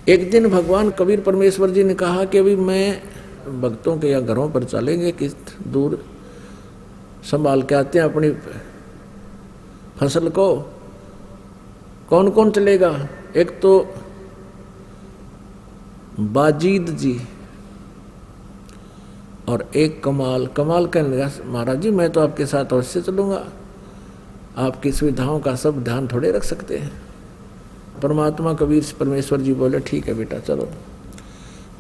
एक दिन भगवान कबीर परमेश्वर जी ने कहा कि अभी मैं भक्तों के या घरों पर चलेंगे, किस दूर संभाल के आते हैं अपनी फसल को। कौन कौन चलेगा? एक तो बाजीद जी और एक कमाल। कमाल कहने लगा, महाराज जी मैं तो आपके साथ अवश्य चलूंगा, आपकी सुविधाओं का सब ध्यान थोड़े रख सकते हैं। परमात्मा कबीर परमेश्वर जी बोले ठीक है बेटा चलो।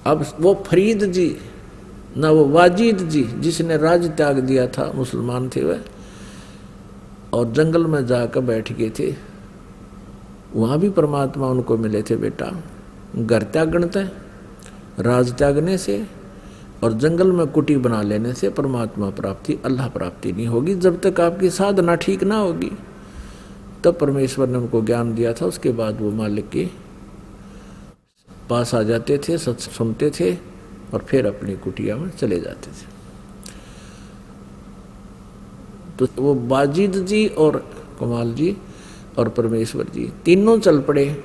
अब वो फरीद जी ना वो वाजिद जी जिसने राज त्याग दिया था, मुसलमान थे वह, और जंगल में जाकर बैठ गए थे। वहाँ भी परमात्मा उनको मिले थे, बेटा घर त्यागने, राज त्यागने से और जंगल में कुटी बना लेने से परमात्मा प्राप्ति, अल्लाह प्राप्ति नहीं होगी जब तक आपकी साधना ठीक ना होगी। तब परमेश्वर ने उनको ज्ञान दिया था। उसके बाद वो मालिक के पास आ जाते थे, सत्संग सुनते थे और फिर अपनी कुटिया में चले जाते थे। तो वो बाजिद जी और कमाल जी और परमेश्वर जी तीनों चल पड़े।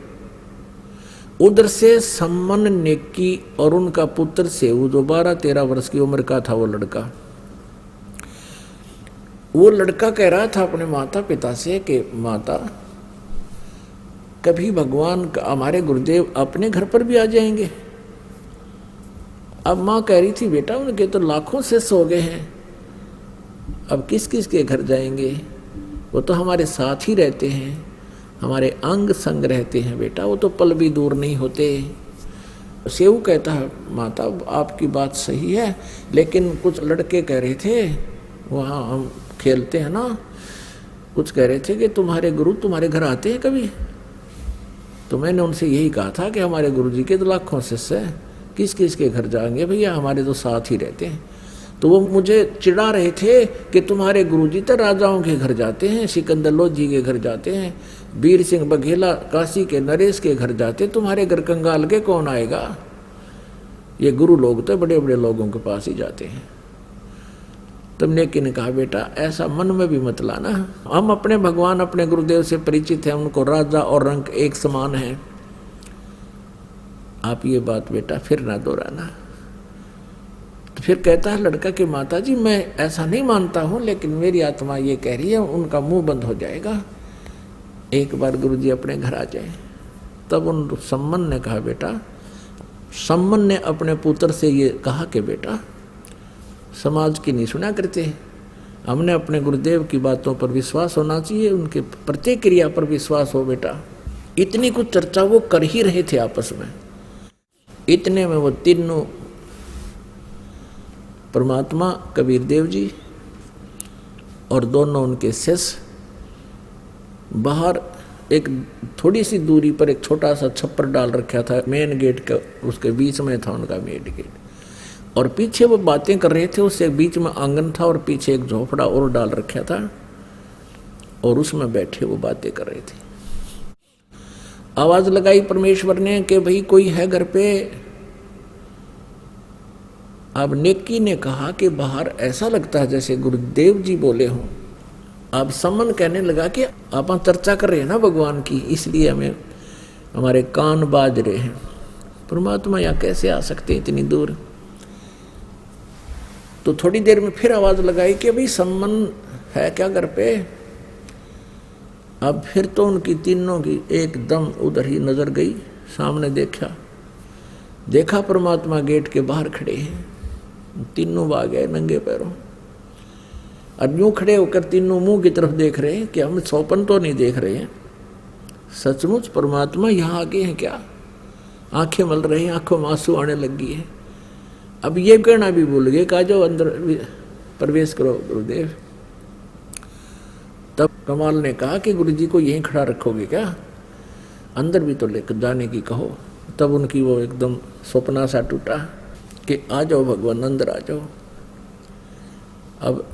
उधर से सम्मन नेकी और उनका पुत्र सेऊ जो 12-13 वर्ष की उम्र का था, वो लड़का कह रहा था अपने माता पिता से कि माता कभी भगवान हमारे गुरुदेव अपने घर पर भी आ जाएंगे। अब माँ कह रही थी बेटा उनके तो लाखों शिष्य हो गए हैं, अब किस किस के घर जाएंगे, वो तो हमारे साथ ही रहते हैं, हमारे अंग संग रहते हैं बेटा, वो तो पल भी दूर नहीं होते। सेऊ कहता है माता आपकी बात सही है, लेकिन कुछ लड़के कह रहे थे वहाँ हम खेलते हैं ना, कुछ कह रहे थे कि तुम्हारे गुरु तुम्हारे घर आते हैं कभी। तो मैंने उनसे यही कहा था कि हमारे गुरु जी के तो लाखों शिष्य हैं, किस किस के घर जाएंगे भैया, हमारे तो साथ ही रहते हैं। तो वो मुझे चिढ़ा रहे थे कि तुम्हारे गुरुजी तो राजाओं के घर जाते हैं, सिकंदर लोधी के घर जाते हैं, वीर सिंह बघेला काशी के नरेश के घर जाते, तुम्हारे घर कंगाल के कौन आएगा, ये गुरु लोग तो बड़े बड़े लोगों के पास ही जाते हैं। तुमने किन कहा बेटा ऐसा मन में भी मत लाना, हम अपने भगवान अपने गुरुदेव से परिचित हैं, उनको राजा और रंग एक समान है। आप ये बात बेटा फिर ना दोहराना। तो फिर कहता है लड़का कि माता जी मैं ऐसा नहीं मानता हूँ, लेकिन मेरी आत्मा ये कह रही है उनका मुंह बंद हो जाएगा, एक बार गुरुजी अपने घर आ जाए। तब उन सम्मन ने कहा बेटा, सम्मन ने अपने पुत्र से ये कहा कि बेटा समाज की नहीं सुना करते, हमने अपने गुरुदेव की बातों पर विश्वास होना चाहिए, उनके प्रत्येक क्रिया पर विश्वास हो बेटा। इतनी कुछ चर्चा वो कर ही रहे थे आपस में। इतने में वो तीनों परमात्मा कबीर देव जी और दोनों उनके शिष्य बाहर एक थोड़ी सी दूरी पर एक छोटा सा छप्पर डाल रखा था, मेन गेट का उसके बीच में था उनका मेन गेट, और पीछे वो बातें कर रहे थे, उससे बीच में आंगन था और पीछे एक झोपड़ा और डाल रखा था और उसमें बैठे वो बातें कर रहे थे। आवाज लगाई परमेश्वर ने कि भाई कोई है घर पे। अब नेकी ने कहा कि बाहर ऐसा लगता है जैसे गुरुदेव जी बोले हों। अब सम्मन कहने लगा कि आप चर्चा कर रहे हैं ना भगवान की, इसलिए हमें हमारे कान बाज रहे हैं, परमात्मा यहाँ कैसे आ सकते हैं इतनी दूर। तो थोड़ी देर में फिर आवाज लगाई कि भाई सम्मन है क्या घर पे। अब फिर तो उनकी तीनों की एकदम उधर ही नजर गई, सामने देखा परमात्मा गेट के बाहर खड़े हैं, तीनों भाग गए नंगे पैरों। अब यूं खड़े होकर तीनों मुंह की तरफ देख रहे हैं कि हम सौपन तो नहीं देख रहे हैं, सचमुच परमात्मा यहाँ आगे हैं क्या। आंखें मल रही हैं, आंखों में आंसू आने लगी है। अब ये कहना भी भूल गए, कहा जो अंदर प्रवेश करो गुरुदेव। तब कमाल ने कहा कि गुरुजी को यहीं खड़ा रखोगे क्या, अंदर भी तो लेकर जाने की कहो। तब उनकी वो एकदम सपना सा टूटा कि आ जाओ भगवान अंदर आ जाओ। अब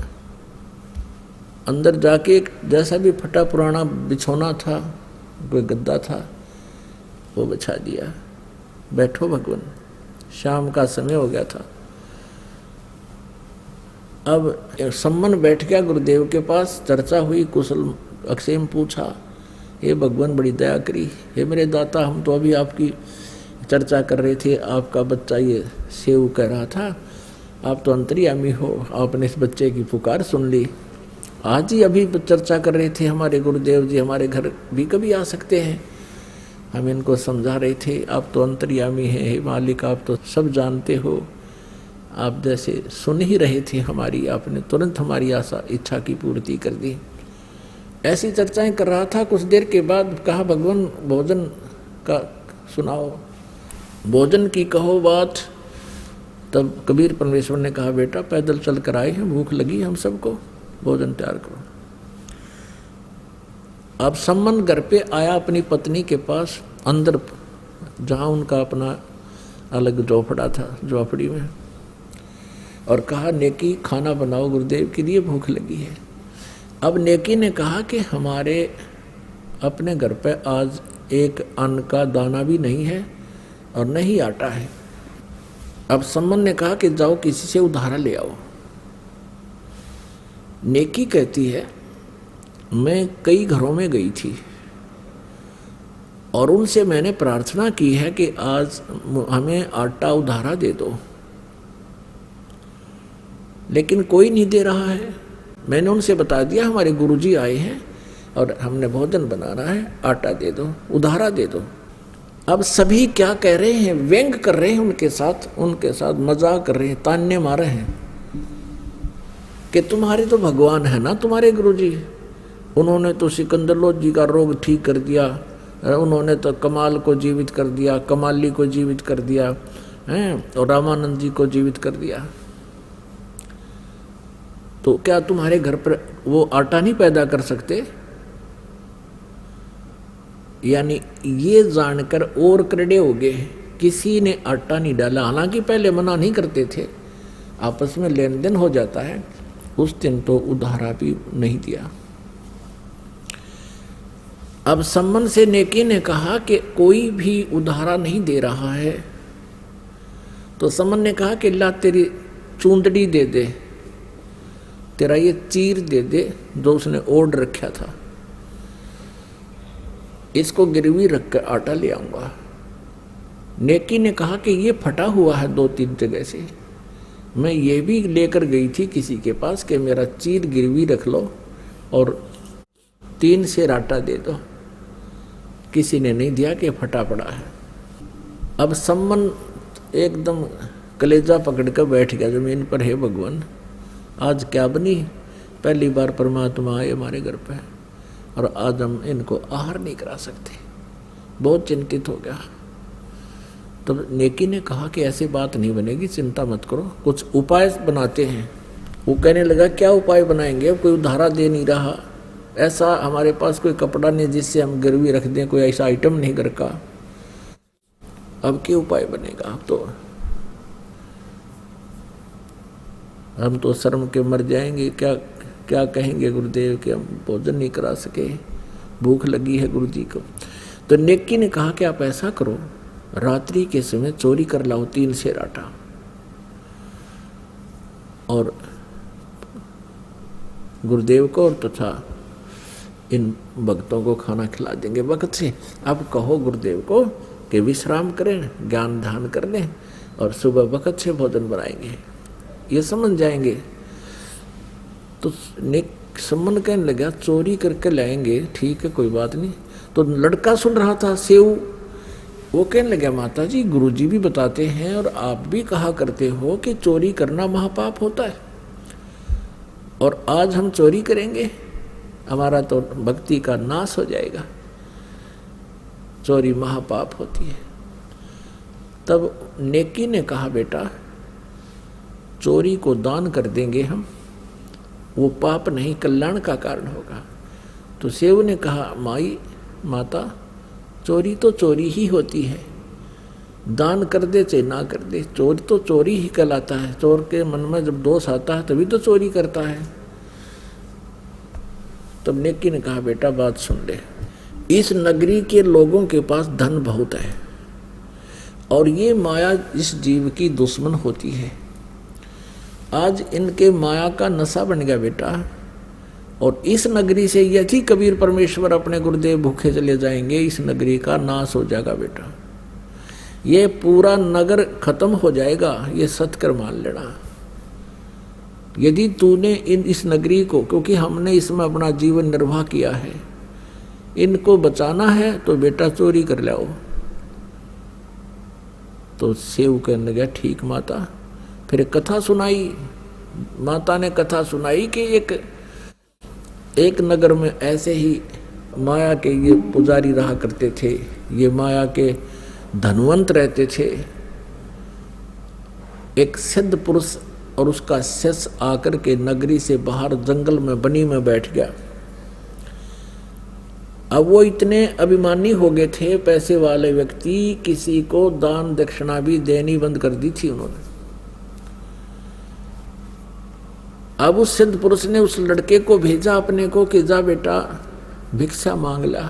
अंदर जाके जैसा भी फटा पुराना बिछौना था, कोई गद्दा था, वो बिछा दिया, बैठो भगवान। शाम का समय हो गया था। अब सम्मन बैठ गया गुरुदेव के पास, चर्चा हुई, कुशल अक्षेम पूछा। हे भगवान बड़ी दया करी, हे मेरे दाता हम तो अभी आपकी चर्चा कर रहे थे, आपका बच्चा ये सेव कह रहा था, आप तो अंतर्यामी हो, आपने इस बच्चे की पुकार सुन ली। आज ही अभी चर्चा कर रहे थे, हमारे गुरुदेव जी हमारे घर भी कभी आ सकते हैं। हम इनको समझा रहे थे, आप तो अंतर्यामी हैं, हे मालिक, आप तो सब जानते हो। आप जैसे सुन ही रहे थे हमारी, आपने तुरंत हमारी आशा इच्छा की पूर्ति कर दी। ऐसी चर्चाएं कर रहा था। कुछ देर के बाद कहा, भगवान भोजन का सुनाओ, भोजन की कहो बात। तब कबीर परमेश्वर ने कहा, बेटा पैदल चल कर आए हैं, भूख लगी हम सबको, भोजन तैयार करो। अब सम्मन घर पे आया अपनी पत्नी के पास, अंदर जहाँ उनका अपना अलग झोपड़ा था, झोपड़ी में, और कहा, नेकी खाना बनाओ, गुरुदेव के लिए भूख लगी है। अब नेकी ने कहा कि हमारे अपने घर पे आज एक अन्न का दाना भी नहीं है और नहीं आटा है। अब सम्मन ने कहा कि जाओ किसी से उधारा ले आओ। नेकी कहती है, मैं कई घरों में गई थी और उनसे मैंने प्रार्थना की है कि आज हमें आटा उधारा दे दो, लेकिन कोई नहीं दे रहा है। मैंने उनसे बता दिया, हमारे गुरुजी आए हैं और हमने भोजन बनाना है, आटा दे दो, उधारा दे दो। अब सभी क्या कह रहे हैं, व्यंग कर रहे हैं उनके साथ मजाक कर रहे हैं, तान्ने मारे हैं कि तुम्हारे तो भगवान है ना, तुम्हारे गुरुजी, उन्होंने तो सिकंदर लोधी का रोग ठीक कर दिया, उन्होंने तो कमाल को जीवित कर दिया, कमाली को जीवित कर दिया है, और रामानंद जी को जीवित कर दिया। तो क्या तुम्हारे घर पर वो आटा नहीं पैदा कर सकते? यानी ये जानकर और करड़े हो गए, किसी ने आटा नहीं डाला। हालांकि पहले मना नहीं करते थे, आपस में लेन देन हो जाता है। उस दिन तो उधारा भी नहीं दिया। अब सम्मन से नेकी ने कहा कि कोई भी उधारा नहीं दे रहा है। तो सम्मन ने कहा कि ला तेरी चूंदड़ी दे दे, तेरा ये चीर दे दे जो उसने ओढ़ रखा था, इसको गिरवी रख कर आटा ले आऊंगा। नेकी ने कहा कि ये फटा हुआ है 2-3 जगह से, मैं ये भी लेकर गई थी किसी के पास कि मेरा चीर गिरवी रख लो और 3 सेर आटा दे दो। किसी ने नहीं दिया कि फटा पड़ा है। अब सम्मन एकदम कलेजा पकड़ कर बैठ गया जमीन पर, हे भगवान आज क्या बनी, पहली बार परमात्मा आए हमारे घर पे और आज हम इनको आहार नहीं करा सकते। बहुत चिंतित हो गया। तब नेकी ने कहा कि ऐसी बात नहीं बनेगी, चिंता मत करो, कुछ उपाय बनाते हैं। वो कहने लगा, क्या उपाय बनाएंगे, अब कोई उधारा दे नहीं रहा, ऐसा हमारे पास कोई कपड़ा नहीं जिससे हम गिरवी रख दें, कोई ऐसा आइटम नहीं घर का, अब क्या उपाय बनेगा। तो हम तो शर्म के मर जाएंगे, क्या क्या कहेंगे गुरुदेव कि हम भोजन नहीं करा सके, भूख लगी है गुरु जी को। तो नेकी ने कहा कि आप ऐसा करो, रात्रि के समय चोरी कर लाओ 3 सेर आटा और गुरुदेव को और तथा इन भक्तों को खाना खिला देंगे वक्त से। अब कहो गुरुदेव को कि विश्राम करें, ज्ञान ध्यान कर लें और सुबह वक्त से भोजन बनाएंगे, ये समझ जाएंगे। तो सम्मन कहने लगा, चोरी करके लाएंगे, ठीक है कोई बात नहीं। तो लड़का सुन रहा था सेव, वो कहने लगा, माता जी गुरुजी भी बताते हैं और आप भी कहा करते हो कि चोरी करना महापाप होता है, और आज हम चोरी करेंगे, हमारा तो भक्ति का नाश हो जाएगा, चोरी महापाप होती है। तब नेकी ने कहा, बेटा चोरी को दान कर देंगे हम, वो पाप नहीं कल्याण का कारण होगा। तो सेव ने कहा, माई माता चोरी तो चोरी ही होती है, दान कर दे चाहे ना कर दे, चोरी तो चोरी ही कहलाता है। चोर के मन में जब दोष आता है तभी तो चोरी करता है। तब नेकी ने कहा, बेटा बात सुन ले, इस नगरी के लोगों के पास धन बहुत है और ये माया इस जीव की दुश्मन होती है। आज इनके माया का नशा बन गया बेटा, और इस नगरी से यदि कबीर परमेश्वर अपने गुरुदेव भूखे चले जाएंगे, इस नगरी का नाश हो जाएगा बेटा। ये पूरा नगर खत्म हो जाएगा, ये सत्कर मान लेना। यदि तूने इस नगरी को, क्योंकि हमने इसमें अपना जीवन निर्वाह किया है, इनको बचाना है तो बेटा चोरी कर लाओ। तो सेव कहने लगा ठीक माता। फिर कथा सुनाई, माता ने कथा सुनाई कि एक नगर में ऐसे ही माया के ये पुजारी रहा करते थे, ये माया के धनवंत रहते थे। एक सिद्ध पुरुष और उसका शिष्य आकर के नगरी से बाहर जंगल में बनी में बैठ गया। अब वो इतने अभिमानी हो गए थे, पैसे वाले व्यक्ति, किसी को दान दक्षिणा भी देनी बंद कर दी थी उन्होंने। अब उस सिद्ध पुरुष ने उस लड़के को भेजा अपने को कि जा बेटा भिक्षा मांग ला।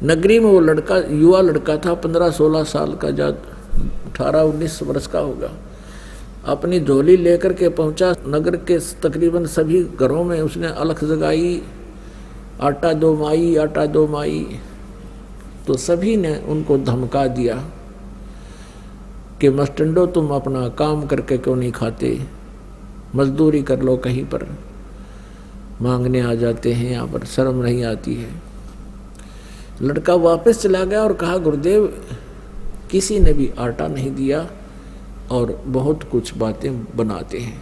नगरी में वो लड़का युवा लड़का था, 15-16 साल का, जा 18-19 वर्ष का होगा। अपनी झोली लेकर के पहुंचा। नगर के तकरीबन सभी घरों में उसने अलख जगाई, आटा दो माई, आटा दो माई। तो सभी ने उनको धमका दिया कि मस्टंडो तुम अपना काम करके क्यों नहीं खाते, मजदूरी कर लो, कहीं पर मांगने आ जाते हैं, यहाँ पर शर्म नहीं आती है। लड़का वापस चला गया और कहा गुरुदेव किसी ने भी आटा नहीं दिया और बहुत कुछ बातें बनाते हैं।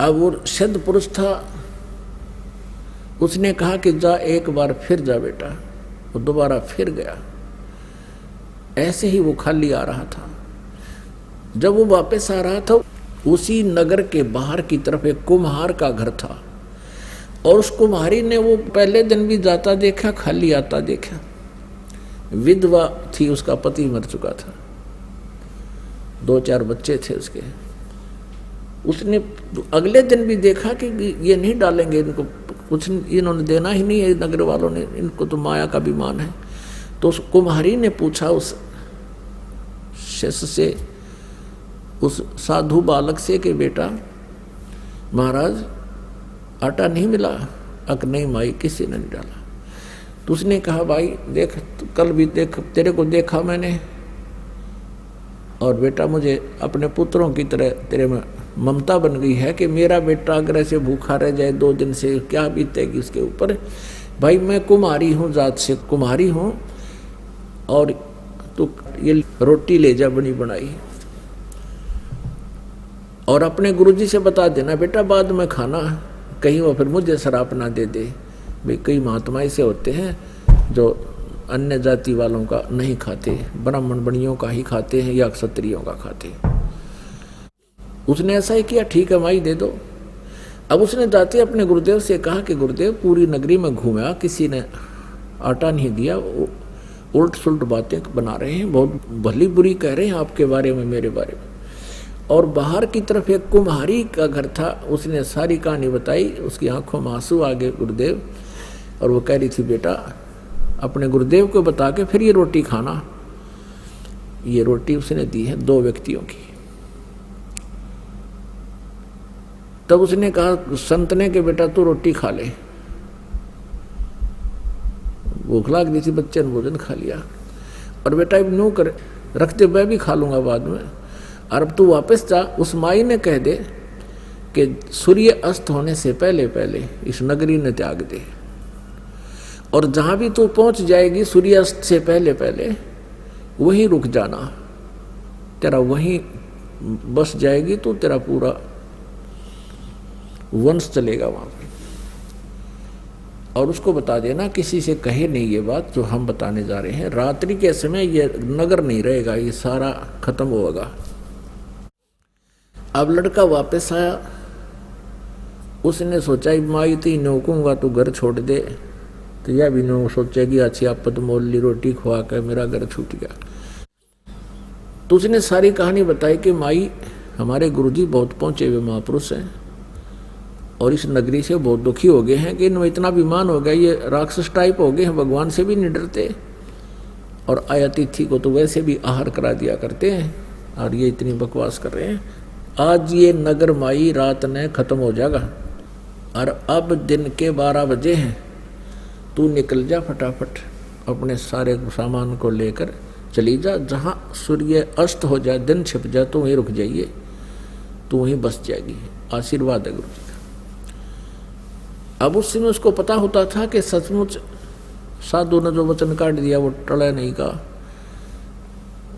अब वो सिद्ध पुरुष था, उसने कहा कि जा एक बार फिर जा बेटा। वो दोबारा फिर गया। ऐसे ही वो खाली आ रहा था। जब वो वापस आ रहा था, उसी नगर के बाहर की तरफ एक कुम्हार का घर था और उस कुम्हारी ने वो पहले दिन भी जाता देखा, खाली आता देखा। विधवा थी, उसका पति मर चुका था, 2-4 बच्चे थे उसके। उसने अगले दिन भी देखा कि ये नहीं डालेंगे, इनको कुछ इन्होंने देना ही नहीं है, नगर वालों ने, इनको तो माया का अभिमान है। तो उस कुम्हारी ने पूछा उस शिष्य से, उस साधु बालक से कि बेटा महाराज आटा नहीं मिला? अक नहीं माई, किसी ने नहीं डाला। तो उसने कहा भाई देख, कल भी देख, तेरे को देखा मैंने, और बेटा मुझे अपने पुत्रों की तरह तेरे में ममता बन गई है कि मेरा बेटा अगर ऐसे भूखा रह जाए 2 दिन से, क्या बीतेगी उसके ऊपर। भाई मैं कुम्हारी हूँ, जात से कुम्हारी हूँ, और तू ये रोटी ले जा बनी बनाई, और अपने गुरुजी से बता देना बेटा बाद में खाना, कहीं वो फिर मुझे शराप ना दे दे। भाई कई महात्मा ऐसे होते हैं जो अन्य जाति वालों का नहीं खाते, ब्राह्मण बणियों का ही खाते हैं या क्षत्रियों का खाते हैं। उसने ऐसा ही किया, ठीक है माई दे दो। अब उसने जाते अपने गुरुदेव से कहा कि गुरुदेव पूरी नगरी में घूमा, किसी ने आटा नहीं दिया, उल्ट सुल्ट बातें बना रहे हैं, बहुत भली बुरी कह रहे हैं आपके बारे में, मेरे बारे में। और बाहर की तरफ एक कुम्हारी का घर था, उसने सारी कहानी बताई। उसकी आंखों में आंसू आ गए गुरुदेव, और वो कह रही थी बेटा अपने गुरुदेव को बता के फिर ये रोटी खाना। ये रोटी उसने दी है 2 व्यक्तियों की। तब उसने कहा संत ने कि बेटा तू रोटी खा ले। भूख लाग गई थी, बच्चे ने भोजन खा लिया, और बेटा अब न्यू कर रखते, मैं भी खा लूंगा बाद में। और अब तू वापस जा, उस माई ने कह दे कि सूर्य अस्त होने से पहले पहले इस नगरी ने त्याग दे, और जहां भी तू पहुंच जाएगी सूर्यास्त से पहले पहले वहीं रुक जाना, तेरा वहीं बस जाएगी तो तेरा पूरा वंश चलेगा वहां पे। और उसको बता देना किसी से कहे नहीं ये बात जो हम बताने जा रहे हैं। रात्रि के समय ये नगर नहीं रहेगा, ये सारा खत्म होगा। अब लड़का वापस आया, उसने सोचा माई थी नौकूंगा तो घर छोड़ दे, तो यह भी नो सोचेगी अच्छी आपत मोली रोटी खुआ कर मेरा घर छूट गया। तो उसने सारी कहानी बताई कि माई हमारे गुरुजी बहुत पहुंचे हुए महापुरुष हैं और इस नगरी से बहुत दुखी हो गए हैं कि इनमें इतना अभिमान हो गया, ये राक्षस टाइप हो गए हैं, भगवान से भी नहीं डरते, और अतिथि को तो वैसे भी आहार करा दिया करते हैं, और ये इतनी बकवास कर रहे हैं। आज ये नगर माई रात ने खत्म हो जाएगा, और अब दिन के 12 बजे हैं, तू निकल जा फटाफट अपने सारे सामान को लेकर चली जा, जहाँ सूर्य अस्त हो जाए, दिन छिप जाए तो वहीं रुक जाइए, तो वहीं बस जाएगी। आशीर्वाद है गुरु जी का। अब उस समय उसको पता होता था कि सचमुच साधु ने जो वचन काट दिया वो टला नहीं का।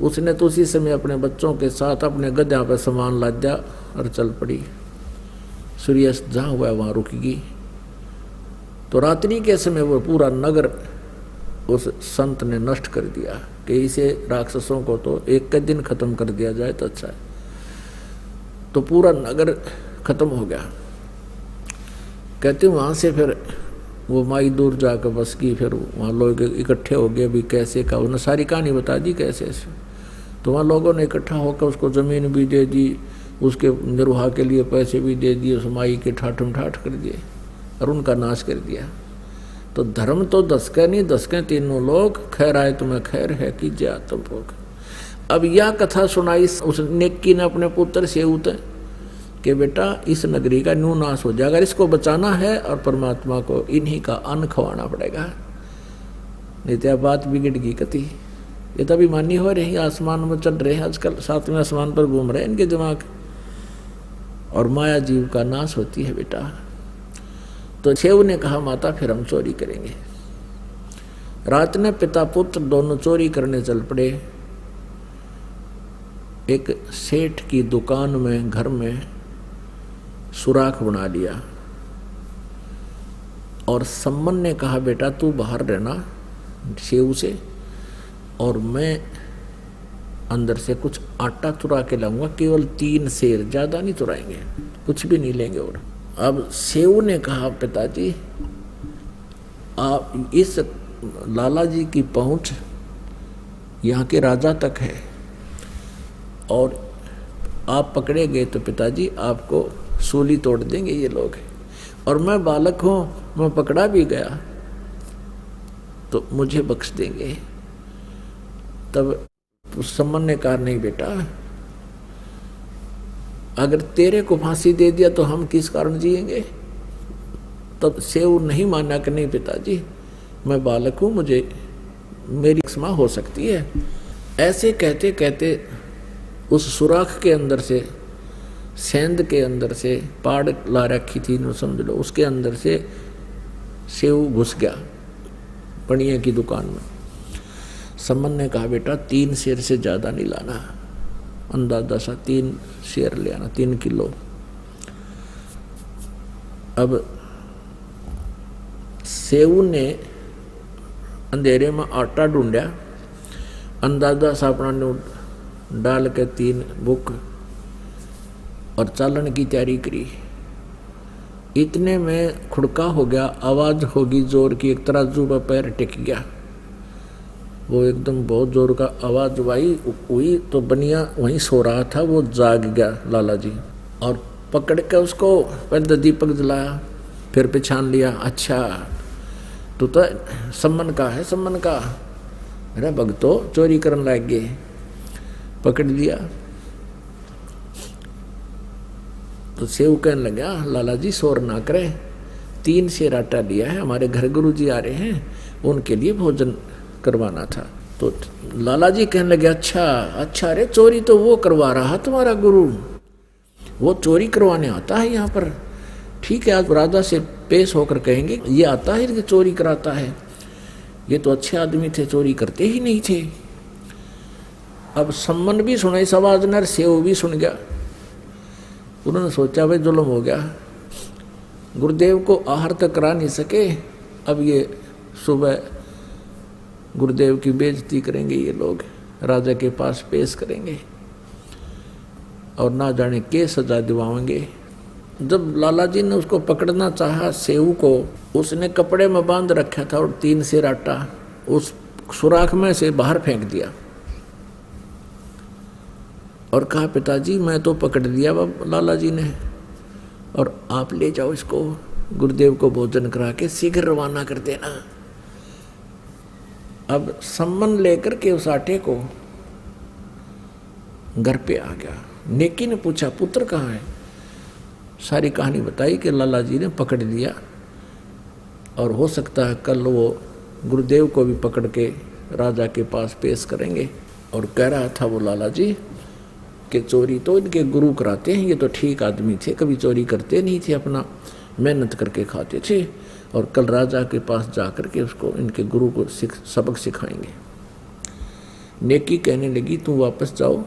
उसने तो उसी समय अपने बच्चों के साथ अपने गद्या पर सामान लाद दिया और चल पड़ी। सूर्यास्त जहाँ हुआ वहाँ रुकेगी। तो रात्रि के समय वो पूरा नगर उस संत ने नष्ट कर दिया कि इसे राक्षसों को तो एक के दिन खत्म कर दिया जाए तो अच्छा है। तो पूरा नगर खत्म हो गया। कहते वहाँ से फिर वो माई दूर जाकर बस गई। फिर वहाँ लोग इकट्ठे हो गए, भी कैसे का उन्होंने सारी कहानी बता दी कैसे ऐसे। तो वहाँ लोगों ने इकट्ठा होकर उसको ज़मीन भी दे दी, उसके निर्वाह के लिए पैसे भी दे दिए, उस माई के ठाठम ठाठ कर दिए और उनका नाश कर दिया। तो धर्म तो दसके नहीं, दसके तीनों लोग, खैर आए तुम्हें खैर है कीजिए आत्म भोग। अब यह कथा सुनाई उस नेकी ने अपने पुत्र से उतर कि बेटा इस नगरी का न्यू नाश हो जाएगा, इसको बचाना है और परमात्मा को इन्हीं का अन्न खवाना पड़ेगा, नहीं तो बात बिगड़ गई कति। ये तो अभिमानी हो रहे हैं, आसमान में चढ़ रहे हैं आजकल, सातवें आसमान पर घूम रहे हैं इनके दिमाग, और माया जीव का नाश होती है बेटा। तो शेव ने कहा माता फिर हम चोरी करेंगे। रात ने पिता पुत्र दोनों चोरी करने चल पड़े। एक सेठ की दुकान में घर में सुराख बना लिया और सम्मन ने कहा बेटा तू बाहर रहना शेव से, और मैं अंदर से कुछ आटा चुरा के लाऊंगा, केवल 3 सेर, ज़्यादा नहीं चुराएंगे, कुछ भी नहीं लेंगे। और अब शेव ने कहा पिताजी आप इस लाला जी की पहुंच यहाँ के राजा तक है, और आप पकड़े गए तो पिताजी आपको सूली तोड़ देंगे ये लोग, और मैं बालक हूँ, मैं पकड़ा भी गया तो मुझे बख्श देंगे। तब सम्मन ने कहा नहीं बेटा, अगर तेरे को फांसी दे दिया तो हम किस कारण जिएंगे। तब शेव नहीं माना कि नहीं पिताजी मैं बालक हूँ, मुझे मेरी क्षमा हो सकती है। ऐसे कहते कहते उस सुराख के अंदर से, सेंध के अंदर से, पाड़ ला रखी थी न समझ लो, उसके अंदर से शेव घुस गया पणिया की दुकान में। सम्मन ने कहा बेटा 3 सेर से ज़्यादा नहीं लाना, अंदाजा सा 3 सेर ले आना, 3 किलो। अब शेव ने अंधेरे में आटा ढूंढा, अंदाजा सा अपना नोट डाल के 3 बुक और चालन की तैयारी करी। इतने में खुड़का हो गया, आवाज़ होगी जोर की, एक तराजू पर पैर टिक गया। वो एकदम बहुत जोर का आवाज़ हुई तो बनिया वहीं सो रहा था, वो जाग गया लाला जी, और पकड़ के उसको पहले दीपक जलाया, फिर पहचान लिया, अच्छा तू तो सम्मन का है, सम्मन का। अरे भगतो चोरी करने लग गए, पकड़ लिया। तो सेव कहने लगा लाला जी शोर ना करें, 3 सेर आटा लिया है, हमारे घर गुरु जी आ रहे हैं, उनके लिए भोजन करवाना था। तो लाला जी कहने लगे अच्छा अच्छा, अरे चोरी तो वो करवा रहा तुम्हारा गुरु, वो चोरी करवाने आता है यहाँ पर, ठीक है आज राजा से पेश होकर कहेंगे ये आता है कि चोरी कराता है, ये तो अच्छे आदमी थे, चोरी करते ही नहीं थे। अब सम्मन भी सुना इस आवाज ने, सेव भी सुन गया। उन्होंने सोचा भाई जुल्म हो गया, गुरुदेव को आहार तक करा नहीं सके, अब ये सुबह गुरुदेव की बेइज्जती करेंगे ये लोग, राजा के पास पेश करेंगे और ना जाने के सजा दिवाएंगे। जब लाला जी ने उसको पकड़ना चाहा सेव को, उसने कपड़े में बांध रखा था और 3 सेर आटा उस सुराख में से बाहर फेंक दिया और कहा पिताजी मैं तो पकड़ लिया लाला जी ने, और आप ले जाओ इसको गुरुदेव को भोजन करा के शीघ्र रवाना कर देना। अब सम्मन लेकर के उस आटे को घर पे आ गया। नेकी ने पूछा पुत्र कहाँ है, सारी कहानी बताई कि लाला जी ने पकड़ लिया और हो सकता है कल वो गुरुदेव को भी पकड़ के राजा के पास पेश करेंगे। और कह रहा था वो लाला जी कि चोरी तो इनके गुरु कराते हैं, ये तो ठीक आदमी थे, कभी चोरी करते नहीं थे, अपना मेहनत करके खाते थे, और कल राजा के पास जा कर के उसको इनके गुरु को सबक सिखाएंगे। नेकी कहने लगी तू वापस जाओ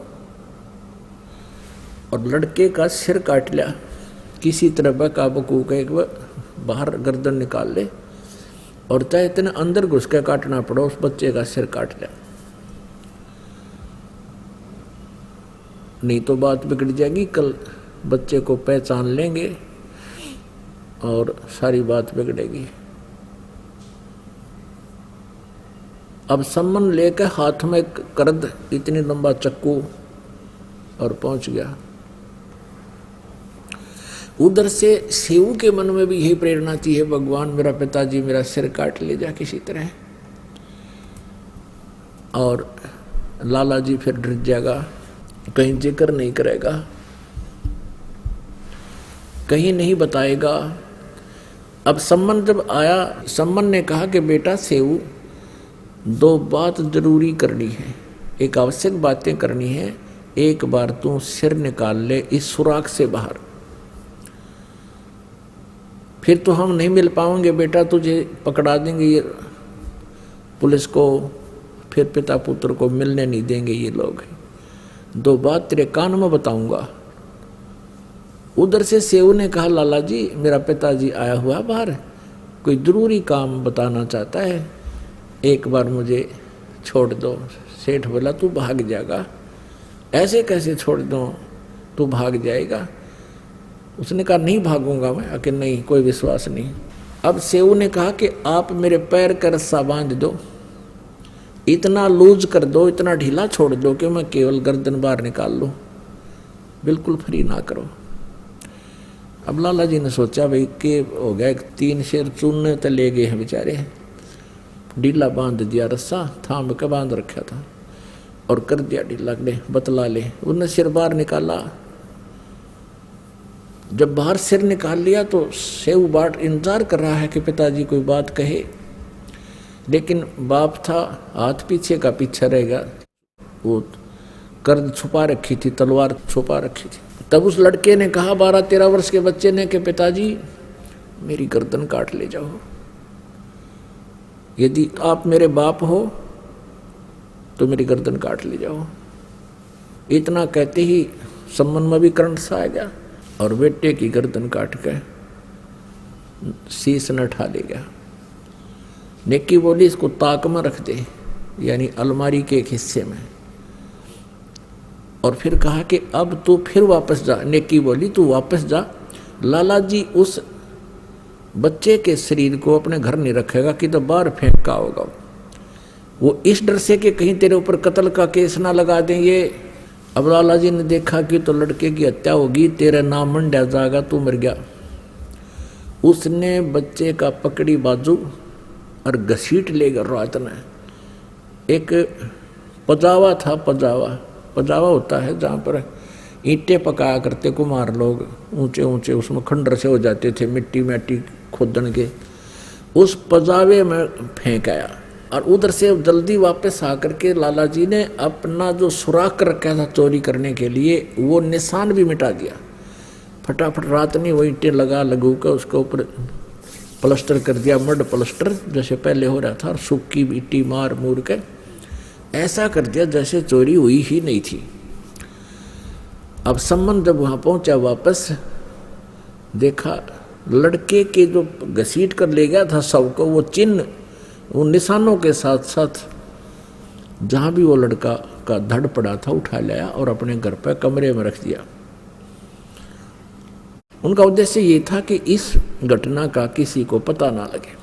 और लड़के का सिर काट लिया, किसी तरह बकाबकू के बाहर गर्दन निकाल ले, और चाहे इतना अंदर घुस के काटना पड़ो, उस बच्चे का सिर काट लिया, नहीं तो बात बिगड़ जाएगी। कल बच्चे को पहचान लेंगे और सारी बात बिगड़ेगी। अब सम्मन लेकर हाथ में करद इतनी लंबा चक्कू और पहुंच गया। उधर से सेऊ के मन में भी यही प्रेरणा थी, है भगवान मेरा पिताजी मेरा सिर काट ले जा किसी तरह। और लाला जी फिर डर जाएगा, कहीं जिक्र नहीं करेगा, कहीं नहीं बताएगा। अब सम्मन जब आया, सम्मन ने कहा कि बेटा सेऊ, दो बात जरूरी करनी है, एक आवश्यक बातें करनी है। एक बार तू सिर निकाल ले इस सुराख से बाहर, फिर तो हम नहीं मिल पाएंगे बेटा, तुझे पकड़ा देंगे ये पुलिस को, फिर पिता पुत्र को मिलने नहीं देंगे ये लोग। दो बात तेरे कान में बताऊंगा। उधर से सेऊ ने कहा लाला जी मेरा पिताजी आया हुआ बाहर, कोई जरूरी काम बताना चाहता है, एक बार मुझे छोड़ दो। सेठ बोला तू भाग जाएगा, ऐसे कैसे छोड़ दो, तू भाग जाएगा। उसने कहा नहीं भागूंगा मैं, कि नहीं कोई विश्वास नहीं। अब सेऊ ने कहा कि आप मेरे पैर का रस्सा बांध दो, इतना लूज कर दो, इतना ढीला छोड़ दो कि मैं केवल गर्दन बाहर निकाल लूँ, बिल्कुल फ्री ना करो। अब लाला जी ने सोचा भाई के हो गया, 3 शेर चुनने तो ले गए हैं बेचारे, ढीला बांध दिया, रस्सा थाम के बांध रखा था और कर दिया ढीला, ले बतला ले। उन्होंने सिर बाहर निकाला, जब बाहर सिर निकाल लिया तो सेऊ बाट इंतजार कर रहा है कि पिताजी कोई बात कहे, लेकिन बाप था हाथ पीछे का पीछे रहेगा, वो कर्द छुपा रखी थी, तलवार छुपा रखी थी। तब उस लड़के ने कहा 12-13 वर्ष के बच्चे ने कि पिताजी मेरी गर्दन काट ले जाओ, यदि आप मेरे बाप हो तो मेरी गर्दन काट ले जाओ। इतना कहते ही सम्मन में भी करंट सा आ गया और बेटे की गर्दन काट के शीश न उठा ले गया। नेकी बोली इसको ताक में रख दे, यानी अलमारी के एक हिस्से में, और फिर कहा कि अब तू फिर वापस जा। नेकी बोली तू वापस जा, लाला जी उस बच्चे के शरीर को अपने घर नहीं रखेगा कि तो बाहर फेंका होगा, वो इस डर से कि कहीं तेरे ऊपर कत्ल का केस ना लगा दें ये। अब लाला जी ने देखा कि तो लड़के की हत्या होगी, तेरा नाम मंडा जाएगा, तू मर गया। उसने बच्चे का पकड़ी बाजू और घसीट लेगा रात में। एक पजावा था, पजावा होता है जहाँ पर ईंटें पकाया करते कुम्हार लोग, ऊंचे ऊंचे उसमें खंडर से हो जाते थे, मिट्टी खोदन के, उस पजावे में फेंक आया। और उधर से जल्दी वापस आकर के लाला जी ने अपना जो सुराख रखा था चोरी करने के लिए वो निशान भी मिटा दिया। फटाफट रात में वो ईंटें लगू कर उसके ऊपर प्लास्टर कर दिया, मड प्लास्टर जैसे पहले हो रहा था, और सूखी मिट्टी मार मूर के ऐसा कर दिया जैसे चोरी हुई ही नहीं थी। अब सम्मन जब वहाँ पहुँचा वापस, देखा लड़के के जो घसीट कर ले गया था सबको, वो चिन्ह उन निशानों के साथ साथ जहाँ भी वो लड़का का धड़ पड़ा था उठा लाया और अपने घर पर कमरे में रख दिया। उनका उद्देश्य ये था कि इस घटना का किसी को पता ना लगे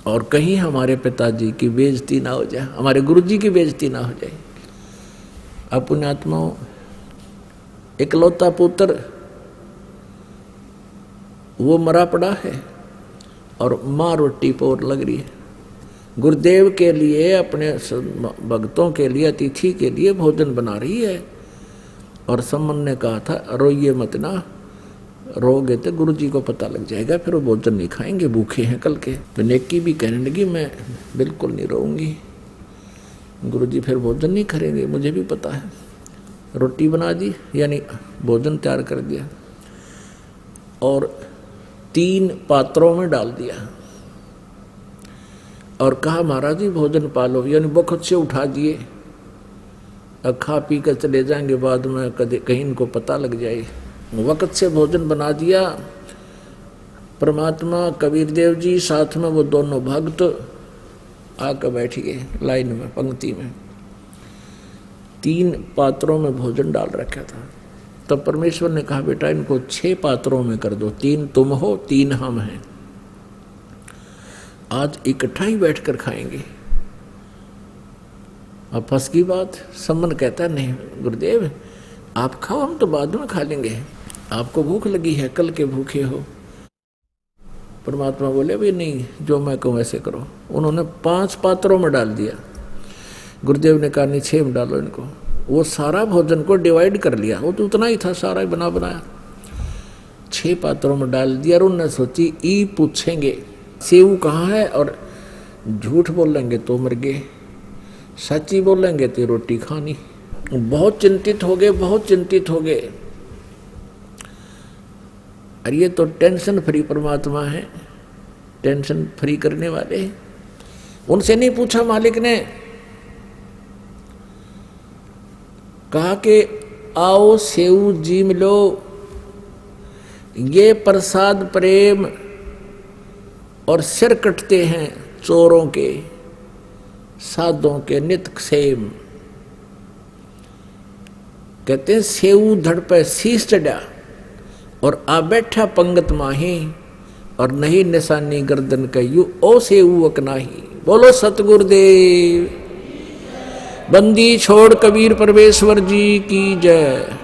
और कहीं हमारे पिताजी की बेइज्जती ना हो जाए, हमारे गुरुजी की बेइज्जती ना हो जाए। अब पुण्यात्माओं, इकलौता पुत्र वो मरा पड़ा है और माँ रोटी पोर लग रही है। गुरुदेव के लिए, अपने भक्तों के लिए, अतिथि के लिए भोजन बना रही है। और सम्मन ने कहा था रोइए मत ना, रोगे तो गुरु जी को पता लग जाएगा, फिर वो भोजन नहीं खाएंगे, भूखे हैं कल के। तो नेकी भी कहने लगी मैं बिल्कुल नहीं रोऊंगी, गुरु जी फिर भोजन नहीं करेंगे, मुझे भी पता है। रोटी बना दी, यानी भोजन तैयार कर दिया और 3 पात्रों में डाल दिया और कहा महाराज जी भोजन पालो, यानी बखत से उठा दिए। अब खा पी कर चले जाएंगे, बाद में कहीं इनको पता लग जाए। वक्त से भोजन बना दिया। परमात्मा, कबीर देव जी, साथ में वो दोनों भक्त आकर बैठ गए लाइन में, पंक्ति में। 3 पात्रों में भोजन डाल रखा था। तब परमेश्वर ने कहा बेटा इनको 6 पात्रों में कर दो, 3 तुम हो 3 हम हैं, आज इकट्ठा ही बैठकर खाएंगे। अब फंस की बात। सम्मन कहता है नहीं गुरुदेव आप खाओ, हम तो बाद में खा लेंगे, आपको भूख लगी है, कल के भूखे हो। परमात्मा बोले भाई नहीं, जो मैं कहूँ ऐसे करो। उन्होंने 5 पात्रों में डाल दिया। गुरुदेव ने कहा नहीं 6 में डालो इनको। वो सारा भोजन को डिवाइड कर लिया, वो तो उतना ही था, सारा ही बनाया 6 पात्रों में डाल दिया। और उन्होंने सोची ई पूछेंगे सेव कहाँ है, और झूठ बोलेंगे तो मर गए, सच्ची बोलेंगे तो रोटी खानी। बहुत चिंतित हो गए, बहुत चिंतित हो गए। अरे ये तो टेंशन फ्री परमात्मा है, टेंशन फ्री करने वाले। उनसे नहीं पूछा मालिक ने, कहा कि आओ सेव जी मिलो, ये प्रसाद प्रेम और सिर कटते हैं चोरों के, साधों के नित सेम। कहते हैं सेव धड़ पे शीश चढ़ा और आ बैठा पंगत माही, और नहीं निशानी गर्दन कयू ओ सेव अकनाही। बोलो सतगुरुदेव। बंदी छोड़ कबीर परमेश्वर जी की जय।